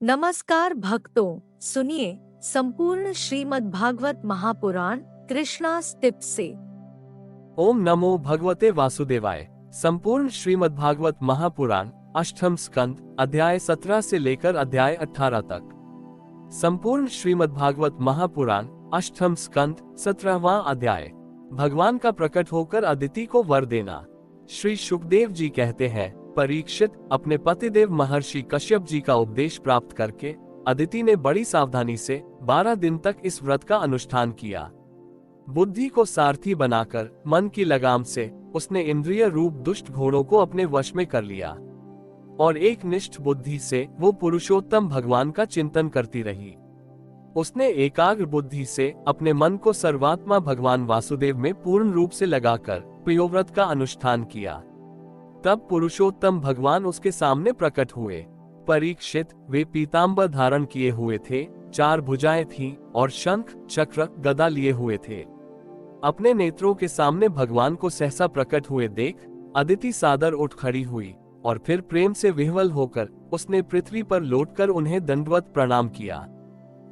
नमस्कार भक्तों, सुनिए संपूर्ण श्रीमद् भागवत महापुराण कृष्णा टिप्स से। ओम नमो भगवते वासुदेवाय। संपूर्ण श्रीमद् भागवत महापुराण अष्टम स्कंद अध्याय 17 से लेकर अध्याय 18 तक। संपूर्ण श्रीमद् भागवत महापुराण अष्टम स्कंद 17वां अध्याय। भगवान का प्रकट होकर अदिति को वर देना। श्री सुखदेव जी कहते हैं, परीक्षित, अपने पतिदेव महर्षि कश्यप जी का उपदेश प्राप्त करके अदिति ने बड़ी सावधानी से 12 दिन तक इस व्रत का अनुष्ठान किया। बुद्धि को सारथी बनाकर मन की लगाम से उसने इंद्रिय रूप दुष्ट घोड़ों को अपने वश में कर लिया और एक निष्ठ बुद्धि से वो पुरुषोत्तम भगवान का चिंतन करती रही। उसने एकाग्र बुद्धि से अपने मन को सर्वात्मा भगवान वासुदेव में पूर्ण रूप से लगाकर प्रियोव्रत का अनुष्ठान किया। तब पुरुषोत्तम भगवान उसके सामने प्रकट हुए। परीक्षित, वे पीतांबर धारण किए हुए थे, 4 भुजाएं थीं और शंख चक्र गदा लिए हुए थे। अपने नेत्रों के सामने भगवान को सहसा प्रकट हुए देख अदिति सादर उठ खड़ी हुई और फिर प्रेम से विह्वल होकर उसने पृथ्वी पर लौटकर उन्हें दंडवत प्रणाम किया।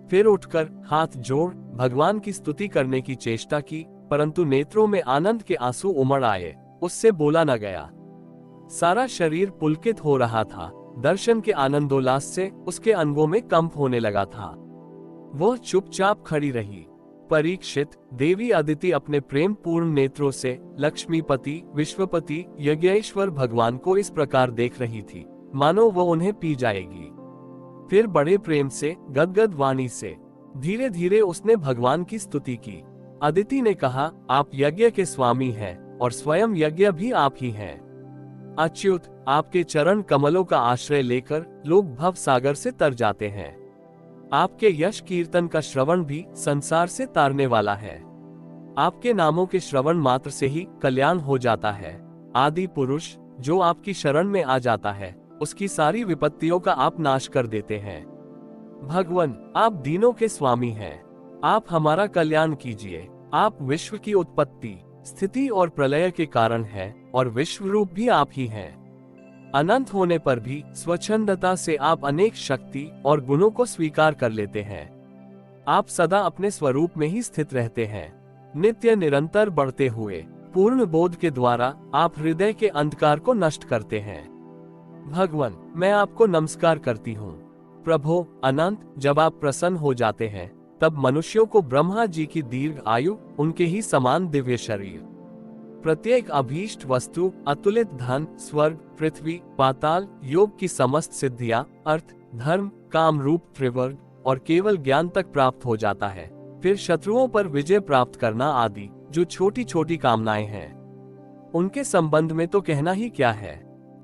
फिर उठकर हाथ जोड़ भगवान की स्तुति करने की चेष्टा की, परंतु नेत्रों में आनंद के आंसू उमड़ आए, उससे बोला न गया। सारा शरीर पुलकित हो रहा था, दर्शन के आनंदोल्लास से उसके अंगों में कंप होने लगा था। वह चुपचाप खड़ी रही। परीक्षित, देवी अदिति अपने प्रेम पूर्ण नेत्रों से लक्ष्मीपति, विश्वपति, यज्ञेश्वर भगवान को इस प्रकार देख रही थी मानो वह उन्हें पी जाएगी। फिर बड़े प्रेम से गदगद वाणी से धीरे धीरे उसने भगवान की स्तुति की। अदिति ने कहा, आप यज्ञ के स्वामी हैं और स्वयं यज्ञ भी आप ही हैं। अच्युत, आपके चरण कमलों का आश्रय लेकर लोग भव सागर से तर जाते हैं। आपके यश कीर्तन का श्रवण भी संसार से तारने वाला है। आपके नामों के श्रवण मात्र से ही कल्याण हो जाता है। आदि पुरुष जो आपकी शरण में आ जाता है उसकी सारी विपत्तियों का आप नाश कर देते हैं। भगवान, आप दीनों के स्वामी हैं। आप हमारा कल्याण कीजिए। आप विश्व की उत्पत्ति, स्थिति और प्रलय के कारण हैं और विश्व रूप भी आप ही हैं। अनंत होने पर भी स्वच्छंदता से आप अनेक शक्ति और गुणों को स्वीकार कर लेते हैं। आप सदा अपने स्वरूप में ही स्थित रहते हैं। नित्य निरंतर बढ़ते हुए पूर्ण बोध के द्वारा आप हृदय के अंधकार को नष्ट करते हैं। भगवान, मैं आपको नमस्कार करती हूँ। प्रभु अनंत, जब आप प्रसन्न हो जाते हैं तब मनुष्यों को ब्रह्मा जी की दीर्घ आयु, उनके ही समान दिव्य शरीर, प्रत्येक अभीष्ट वस्तु, अतुलित धन, स्वर्ग, पृथ्वी, पाताल, योग की समस्त सिद्धियां, अर्थ, धर्म, काम रूप त्रिवर्ग और केवल ज्ञान तक प्राप्त हो जाता है। फिर शत्रुओं पर विजय प्राप्त करना आदि जो छोटी छोटी कामनाएं हैं, उनके संबंध में तो कहना ही क्या है।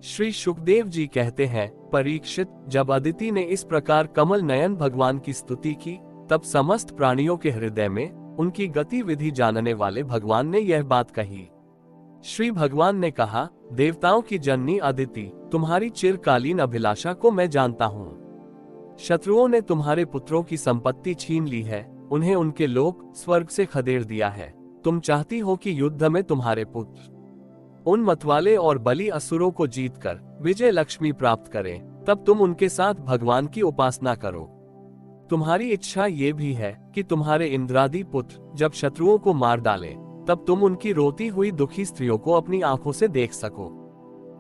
श्री सुखदेव जी कहते हैं, परीक्षित, जब अदिति ने इस प्रकार कमल नयन भगवान की स्तुति की तब समस्त प्राणियों के हृदय में उनकी गतिविधि जानने वाले भगवान ने यह बात कही। श्री भगवान ने कहा, देवताओं की जननी अदिति, तुम्हारी चिरकालीन अभिलाषा को मैं जानता हूँ। शत्रुओं ने तुम्हारे पुत्रों की संपत्ति छीन ली है, उन्हें उनके लोक स्वर्ग से खदेड़ दिया है। तुम चाहती हो कि युद्ध में तुम्हारे पुत्र उन मतवाले और बली असुरों को जीतकर विजय लक्ष्मी प्राप्त करें, तब तुम उनके साथ भगवान की उपासना करो। तुम्हारी इच्छा ये भी है कि तुम्हारे इंद्रादि पुत्र जब शत्रुओं को मार डालें, तब तुम उनकी रोती हुई दुखी स्त्रियों को अपनी आंखों से देख सको।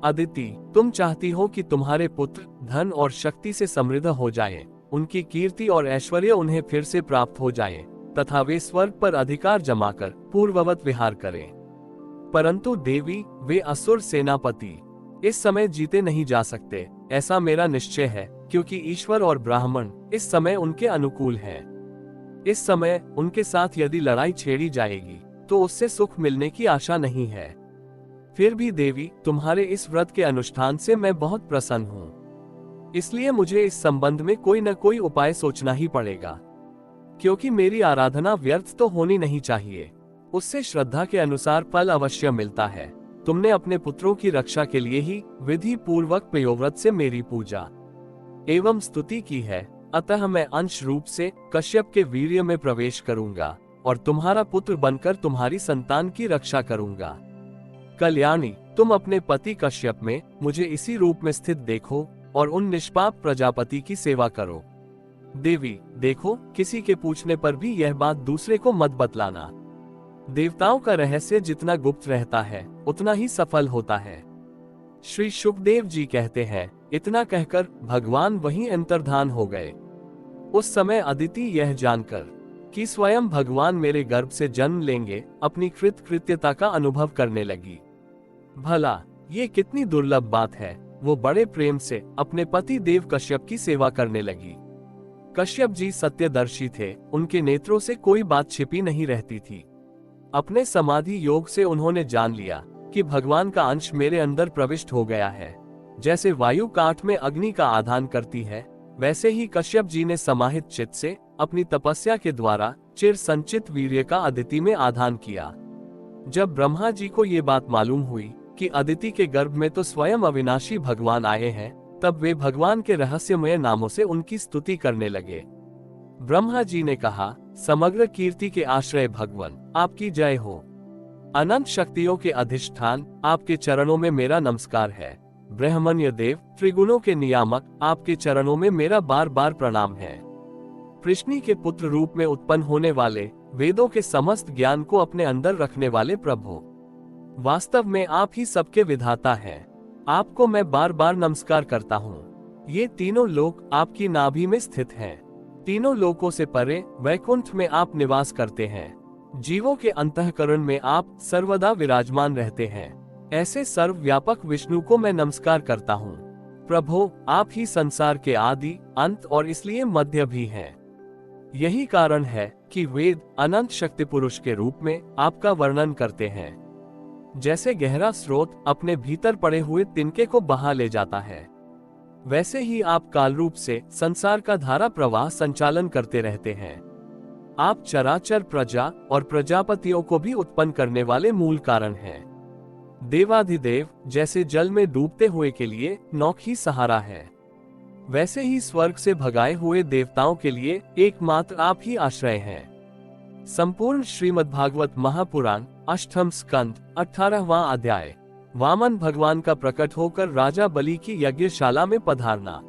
अदिति, तुम चाहती हो कि तुम्हारे पुत्र धन और शक्ति से समृद्ध हो जाएं, उनकी कीर्ति और ऐश्वर्य उन्हें फिर से प्राप्त हो जाएं, तथा वे स्वर्ग पर अधिकार जमाकर पूर्ववत विहार करें। परंतु देवी, वे असुर सेनापति इस समय जीते नहीं जा सकते, ऐसा मेरा निश्चय है, क्योंकि ईश्वर और ब्राह्मण इस समय उनके अनुकूल हैं। इस समय उनके साथ यदि लड़ाई छेड़ी जाएगी तो उससे सुख मिलने की आशा नहीं है। फिर भी देवी, तुम्हारे इस व्रत के अनुष्ठान से मैं बहुत प्रसन्न हूँ, इसलिए मुझे इस संबंध में कोई न कोई उपाय सोचना ही पड़ेगा, क्योंकि मेरी आराधना व्यर्थ तो होनी नहीं चाहिए। उससे श्रद्धा के अनुसार फल अवश्य मिलता है। तुमने अपने पुत्रों की रक्षा के लिए ही विधि पूर्वक प्रियोव्रत से मेरी पूजा एवं स्तुति की है, अतः मैं अंश रूप से कश्यप के वीर्य में प्रवेश करूंगा और तुम्हारा पुत्र बनकर तुम्हारी संतान की रक्षा करूंगा। कल्याणी, तुम अपने पति कश्यप में मुझे इसी रूप में स्थित देखो और उन निष्पाप प्रजापति की सेवा करो। देवी, देखो, किसी के पूछने पर भी यह बात दूसरे को मत बतलाना। देवताओं का रहस्य जितना गुप्त रहता है उतना ही सफल होता है। श्री शुकदेव जी कहते हैं, इतना कहकर भगवान वहीं अंतर्धान हो गए। उस समय अदिति यह जानकर कि स्वयं भगवान मेरे गर्भ से जन्म लेंगे, अपनी कृतकृत्यता का अनुभव करने लगी। भला ये कितनी दुर्लभ बात है। वो बड़े प्रेम से अपने पति देव कश्यप की सेवा करने लगी। कश्यप जी सत्यदर्शी थे, उनके नेत्रों से कोई बात छिपी नहीं रहती थी। अपने समाधि योग से उन्होंने जान लिया कि भगवान का अंश मेरे अंदर प्रविष्ट हो गया है। जैसे वायु काठ में अग्नि का आधान करती है, वैसे ही कश्यप जी ने समाहित चित्त से अपनी तपस्या के द्वारा चिर संचित वीर्य का अदिति में आधान किया। जब ब्रह्मा जी को ये बात मालूम हुई कि अदिति के गर्भ में तो स्वयं अविनाशी भगवान आए हैं, तब वे भगवान के रहस्यमय नामों से उनकी स्तुति करने लगे। ब्रह्मा जी ने कहा, समग्र कीर्ति के आश्रय भगवान, आपकी जय हो। अनंत शक्तियों के अधिष्ठान, आपके चरणों में मेरा नमस्कार है। ब्रह्मण्य देव, त्रिगुणों के नियामक, आपके चरणों में मेरा बार बार प्रणाम है। कृष्णी के पुत्र रूप में उत्पन्न होने वाले, वेदों के समस्त ज्ञान को अपने अंदर रखने वाले प्रभु, वास्तव में आप ही सबके विधाता हैं। आपको मैं बार बार नमस्कार करता हूँ। ये तीनों लोक आपकी नाभि में स्थित हैं। तीनों लोकों से परे वैकुंठ में आप निवास करते हैं। जीवों के अंतःकरण में आप सर्वदा विराजमान रहते हैं। ऐसे सर्वव्यापक विष्णु को मैं नमस्कार करता हूँ। प्रभु, आप ही संसार के आदि, अंत और इसलिए मध्य भी हैं। यही कारण है कि वेद अनंत शक्ति पुरुष के रूप में आपका वर्णन करते हैं। जैसे गहरा स्रोत अपने भीतर पड़े हुए तिनके को बहा ले जाता है, वैसे ही आप काल रूप से संसार का धारा प्रवाह संचालन करते रहते हैं। आप चराचर प्रजा और प्रजापतियों को भी उत्पन्न करने वाले मूल कारण हैं। देवाधिदेव जैसे जल में डूबते हुए के लिए नौक ही सहारा है, वैसे ही स्वर्ग से भगाए हुए देवताओं के लिए एकमात्र आप ही आश्रय हैं। संपूर्ण श्रीमद्भागवत महापुराण, अष्टम स्कंद, 18वां अध्याय। वामन भगवान का प्रकट होकर राजा बलि की यज्ञशाला में पधारना।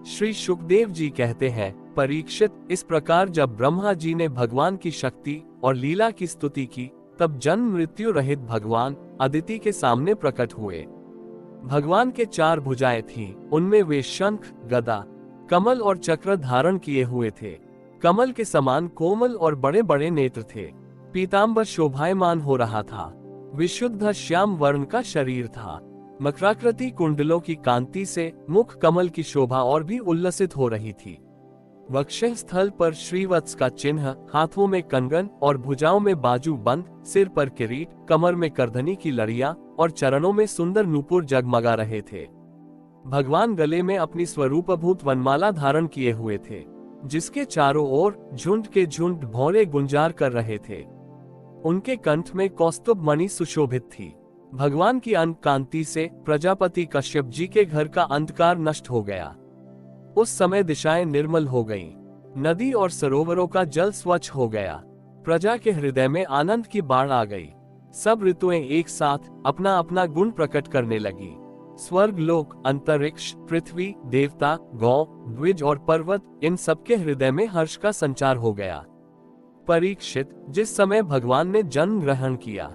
श्री शुकदेव जी कहते हैं, परीक्षित, इस प्रकार जब ब्रह्मा जी ने भगवान की शक्ति और लीला की स्तुति की, तब जन्म मृत्यु रहित भगवान अदिति के सामने प्रकट हुए। भगवान के 4 भुजाएं थीं, उनमें वे शंख, गदा, कमल और चक्र धारण किए हुए थे। कमल के समान कोमल और बड़े बड़े नेत्र थे। पीतांबर शोभायमान हो रहा था। विशुद्ध श्याम वर्ण का शरीर था। मकराकृति कुंडलों की कांति से मुख कमल की शोभा और भी उल्लसित हो रही थी। वक्षः स्थल पर श्रीवत्स का चिन्ह, हाथों में कंगन और भुजाओं में बाजू बंद, सिर पर किरीट, कमर में करधनी की लड़ियां और चरणों में सुंदर नूपुर जगमगा रहे थे। भगवान गले में अपनी स्वरूपभूत वनमाला धारण किए हुए थे, जिसके चारों ओर झुंड के झुंड भौरे गुंजार कर रहे थे। उनके कंठ में कौस्तुभ मणि सुशोभित थी। भगवान की अनंत कांति से प्रजापति कश्यप जी के घर का अंधकार नष्ट हो गया। उस समय दिशाएं निर्मल हो गईं। नदी और सरोवरों का जल स्वच्छ हो गया। प्रजा के हृदय में आनंद की बाढ़ आ गई। सब ऋतुएं एक साथ अपना अपना गुण प्रकट करने लगी। स्वर्ग लोक, अंतरिक्ष, पृथ्वी, देवता, गौ, द्विज और पर्वत, इन सबके हृदय में हर्ष का संचार हो गया। परीक्षित, जिस समय भगवान ने जन्म ग्रहण किया,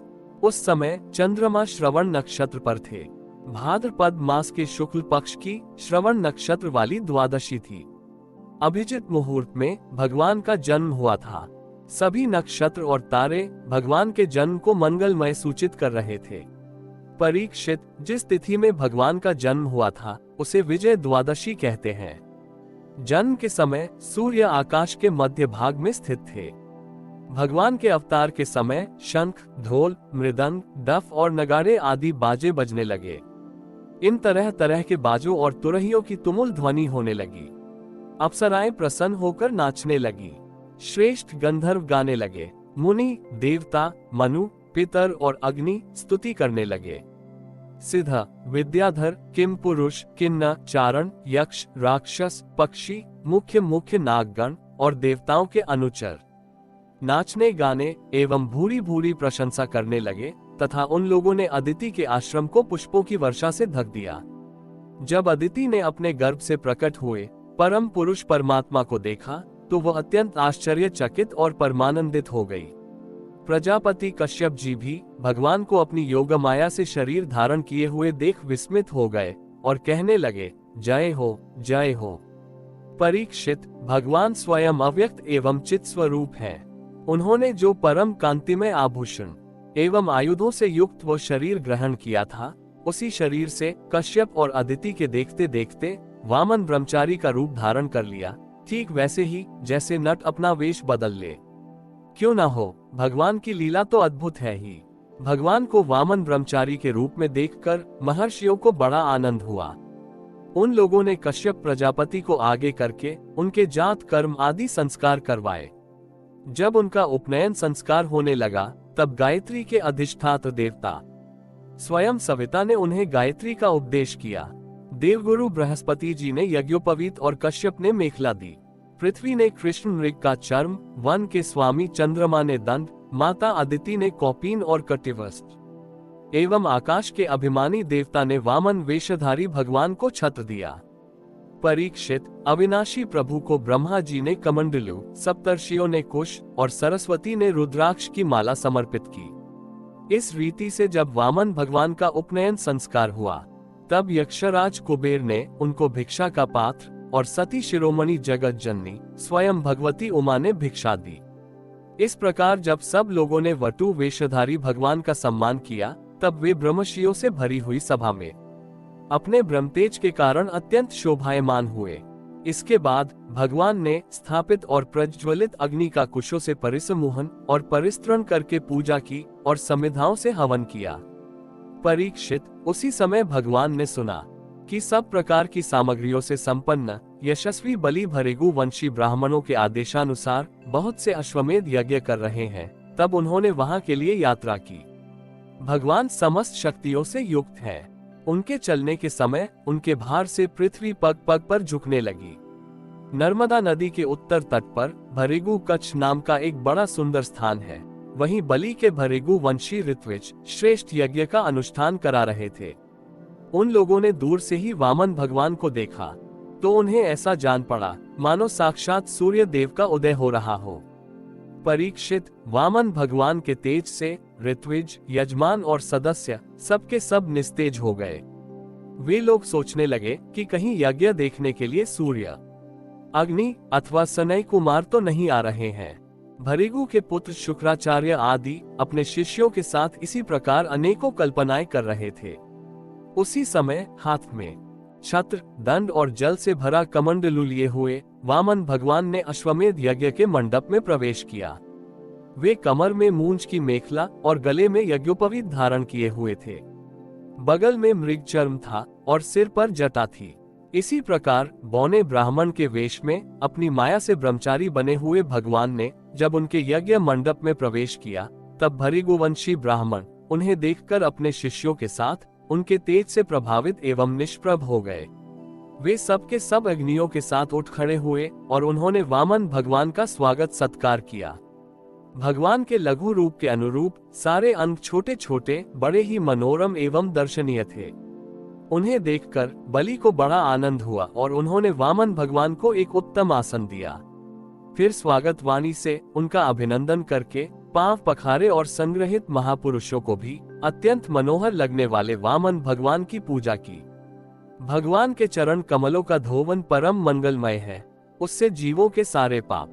उस समय चंद्रमा श्रवण नक्षत्र पर थे। भाद्रपद मास के शुक्ल पक्ष की श्रवण नक्षत्र वाली द्वादशी थी। अभिजित मुहूर्त में भगवान का जन्म हुआ था। सभी नक्षत्र और तारे भगवान के जन्म को मंगलमय सूचित कर रहे थे। परीक्षित, जिस तिथि में भगवान का जन्म हुआ था, उसे विजय द्वादशी कहते हैं। जन्म के समय सूर्य आकाश के मध्य भाग में स्थित थे। भगवान के अवतार के समय शंख, ढोल, मृदंग, डफ और नगाड़े आदि बाजे बजने लगे। इन तरह तरह के बाजों और तुरहियों की तुमुल ध्वनि होने लगी। अप्सराएं प्रसन्न होकर नाचने लगी। श्रेष्ठ गंधर्व गाने लगे। मुनि, देवता, मनु, पितर और अग्नि स्तुति करने लगे। सिद्ध, विद्याधर, किम पुरुष, किन्नर, चारण, यक्ष, राक्षस, पक्षी, मुख्य मुख्य नागगण और देवताओं के अनुचर नाचने, गाने एवं भूरी भूरी प्रशंसा करने लगे तथा उन लोगों ने अदिति के आश्रम को पुष्पों की वर्षा से ढक दिया। जब अदिति ने अपने गर्भ से प्रकट हुए परम पुरुष परमात्मा को देखा तो वह अत्यंत आश्चर्यचकित और परमानंदित हो गई। प्रजापति कश्यप जी भी भगवान को अपनी योग माया से शरीर धारण किए हुए देख विस्मित हो गए और कहने लगे, जय हो, जय हो। परीक्षित, भगवान स्वयं अव्यक्त एवं चित स्वरूप हैं। उन्होंने जो परम कांतिमय आभूषण एवं आयुधों से युक्त वो शरीर ग्रहण किया था, उसी शरीर से कश्यप और अदिति के देखते देखते वामन ब्रह्मचारी का रूप धारण कर लिया, ठीक वैसे ही जैसे नट अपना वेश बदल ले। क्यों ना हो, भगवान की लीला तो अद्भुत है ही। भगवान को वामन ब्रह्मचारी के रूप में देखकर महर्षियों को बड़ा आनंद हुआ। उन लोगों ने कश्यप प्रजापति को आगे करके उनके जात कर्म आदि संस्कार करवाए। जब उनका उपनयन संस्कार होने लगा तब गायत्री के अधिष्ठात्र देवता स्वयं सविता ने उन्हें गायत्री का उपदेश किया। देवगुरु बृहस्पति जी ने यज्ञोपवीत और कश्यप ने मेखला दी। पृथ्वी ने कृष्ण मृग का चर्म, वन के स्वामी चंद्रमा ने दंड, माता अदिति ने कौपीन और कटिवस्त्र एवं आकाश के अभिमानी देवता ने वामन वेशधारी भगवान को छत्र दिया। परीक्षित, अविनाशी प्रभु को ब्रह्मा जी ने कमंडलू, सप्तर्षियों ने कुश और सरस्वती ने रुद्राक्ष की माला समर्पित की। इस रीति से जब वामन भगवान का उपनयन संस्कार हुआ तब यक्षराज कुबेर ने उनको भिक्षा का पात्र और सती शिरोमणि जगत जननी स्वयं भगवती उमा ने भिक्षा दी। इस प्रकार जब सब लोगों ने वटु वेशधारी भगवान का सम्मान किया तब वे ब्रह्मर्षियों से भरी हुई सभा में अपने ब्रह्मतेज के कारण अत्यंत शोभायमान हुए। इसके बाद भगवान ने स्थापित और प्रज्वलित अग्नि का कुशों से परिसमूहन और परिस्तरण करके पूजा की और समिधाओं से हवन किया। परीक्षित, उसी समय भगवान ने सुना कि सब प्रकार की सामग्रियों से संपन्न यशस्वी बलि भृगु वंशी ब्राह्मणों के आदेशानुसार बहुत से अश्वमेध यज्ञ कर रहे हैं। तब उन्होंने वहां के लिए यात्रा की। भगवान समस्त शक्तियों से युक्त है। उनके चलने के समय उनके भार से पृथ्वी पग पग पर झुकने लगी। नर्मदा नदी के उत्तर तट पर भृगु कच्छ नाम का एक बड़ा सुंदर स्थान है। वहीं बलि के भृगु वंशी ऋत्विज श्रेष्ठ यज्ञ का अनुष्ठान करा रहे थे। उन लोगों ने दूर से ही वामन भगवान को देखा तो उन्हें ऐसा जान पड़ा मानो साक्षात सूर्य देव का उदय हो रहा हो। परीक्षित, वामन भगवान के तेज से ऋत्विज, यजमान और सदस्य सबके सब निस्तेज हो गए। वे लोग सोचने लगे कि कहीं यज्ञ देखने के लिए सूर्य, अग्नि अथवा सनय कुमार तो नहीं आ रहे हैं। भृगु के पुत्र शुक्राचार्य आदि अपने शिष्यों के साथ इसी प्रकार अनेकों कल्पनाएं कर रहे थे। उसी समय हाथ में छत्र, दंड और जल से भरा कमंडलू लिए हुए वामन भगवान ने अश्वमेध यज्ञ के मंडप में प्रवेश किया। वे कमर में मूंछ की मेखला और गले में यज्ञोपवीत धारण किए हुए थे। बगल में मृग चर्म था और सिर पर जटा थी। इसी प्रकार बौने ब्राह्मण के वेश में अपनी माया से ब्रह्मचारी बने हुए भगवान ने जब उनके यज्ञ मंडप में प्रवेश किया तब भृगुवंशी ब्राह्मण उन्हें देखकर अपने शिष्यों के साथ उनके तेज से प्रभावित एवं निष्प्रभ हो गए। वे सब के सब अग्नियों के साथ उठ खड़े हुए और उन्होंने वामन भगवान का स्वागत सत्कार किया। भगवान के लघु रूप के अनुरूप सारे अंग छोटे छोटे बड़े ही मनोरम एवं दर्शनीय थे। उन्हें देखकर बलि को बड़ा आनंद हुआ और उन्होंने वामन भगवान को एक उत्तम आसन दिया। फिर स्वागत वाणी से उनका अभिनंदन करके पांव पखारे और संग्रहित महापुरुषों को भी अत्यंत मनोहर लगने वाले वामन भगवान की पूजा की। भगवान के चरण कमलों का धोवन परम मंगलमय है। उससे जीवों के सारे पाप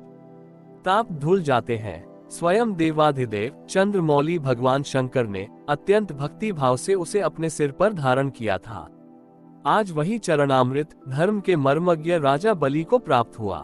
ताप धुल जाते हैं। स्वयं देवाधिदेव चंद्रमौली भगवान शंकर ने अत्यंत भक्ति भाव से उसे अपने सिर पर धारण किया था। आज वही चरणामृत धर्म के मर्मज्ञ राजा बलि को प्राप्त हुआ।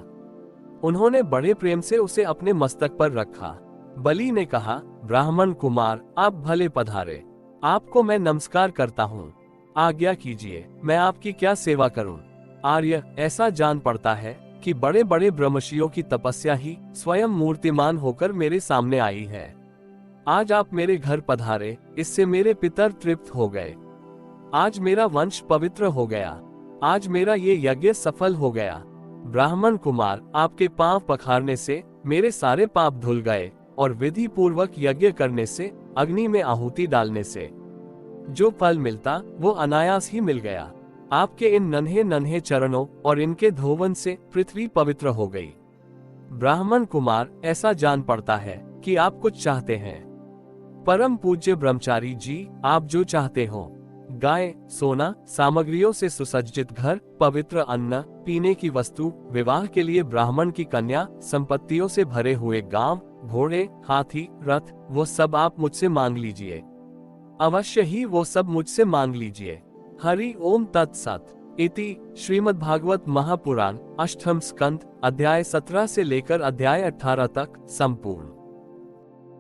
उन्होंने बड़े प्रेम से उसे अपने मस्तक पर रखा। बलि ने कहा, ब्राह्मण कुमार, आप भले पधारे। आपको मैं नमस्कार करता हूँ। आज्ञा कीजिए, मैं आपकी क्या सेवा करूँ। आर्य, ऐसा जान पड़ता है कि बड़े बड़े ब्रह्मर्षियों की तपस्या ही स्वयं मूर्तिमान होकर मेरे सामने आई है। आज आप मेरे घर पधारे, इससे मेरे पितर तृप्त हो गए। आज मेरा वंश पवित्र हो गया। आज मेरा ये यज्ञ सफल हो गया। ब्राह्मण कुमार, आपके पांव पखारने से मेरे सारे पाप धुल गए और विधि पूर्वक यज्ञ करने से, अग्नि में आहुति डालने से जो फल मिलता वो अनायास ही मिल गया। आपके इन नन्हे नन्हे चरणों और इनके धोवन से पृथ्वी पवित्र हो गई। ब्राह्मण कुमार, ऐसा जान पड़ता है कि आप कुछ चाहते हैं। परम पूज्य ब्रह्मचारी जी, आप जो चाहते हो, गाय, सोना, सामग्रियों से सुसज्जित घर, पवित्र अन्न, पीने की वस्तु, विवाह के लिए ब्राह्मण की कन्या, संपत्तियों से भरे हुए गांव, घोड़े, हाथी, रथ, वो सब आप मुझसे मांग लीजिए। अवश्य ही वो सब मुझसे मांग लीजिए। हरि ओम तत्सत। इति श्रीमद्भागवत महापुराण अष्टम स्कंद अध्याय 17 से लेकर अध्याय 18 तक संपूर्ण।